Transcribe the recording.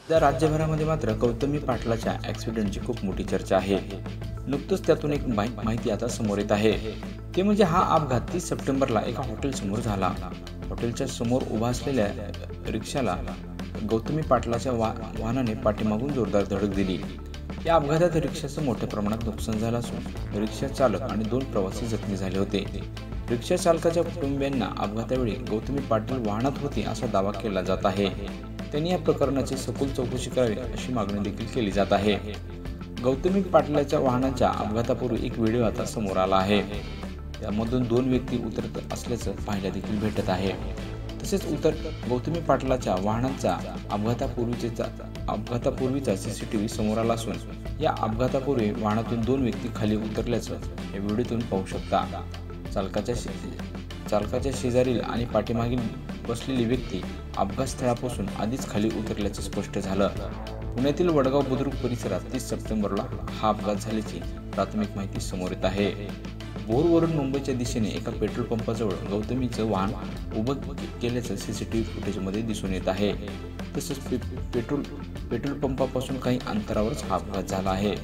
सध्या राज्यभरामध्ये मात्र गौतमी पाटलाच्या ॲक्सिडेंटची खूप मोठी चर्चा आहे। नुकतंच त्यातून एक माहिती आता समोर येत आहे, ते म्हणजे हा अपघात 30 सप्टेंबरला एका हॉटेलसमोर झाला। हॉटेलच्या समोर उभा असलेल्या रिक्षाला गौतमी पाटलाच्या वाहनाने पाठीमागून जोरदार धडक दिली। या अपघातात रिक्षाचं मोठ्या प्रमाणात नुकसान झालं असून रिक्षा चालक आणि 2 प्रवासी जखमी झाले होते। रिक्षा चालकाच्या कुटुंबियांना अपघातावेळी गौतमी पाटील वाहनात होती असा दावा केला जात आहे। त्यांनी या प्रकरणाची सखोल चौकशी करावी अशी मागणी देखील केली जात आहे। गौतमी पाटलाच्या वाहनाच्या अपघातापूर्वी एक व्हिडिओ आता समोर आला आहे। त्यामधून 2 व्यक्ती उतरत असल्याचं पाहायला देखील भेटत आहे। तसेच गौतमी पाटलाच्या वाहनाचा अपघातापूर्वीचा CCTV समोर आला असून या अपघातापूर्वी वाहनातून 2 व्यक्ती खाली उतरल्याचं या व्हिडिओतून पाहू शकता। चालकाच्या शेजारील आणि पाठीमागील बसलेली व्यक्ती अपघात स्थळापासून आधीच खाली उतरल्याचं स्पष्ट झालं। पुण्यातील वडगाव बुद्रुक परिसरात 30 सप्टेंबरला हा अपघात झाल्याची प्राथमिक माहिती समोर येत आहे। भोरवरून मुंबईच्या दिशेने एका पेट्रोल पंपाजवळ गौतमीचं वाहन उभं केल्याचं CCTV फुटेजमध्ये दिसून येत आहे। तसंच पेट्रोल पंपापासून काही अंतरावरच हा अपघात झाला आहे।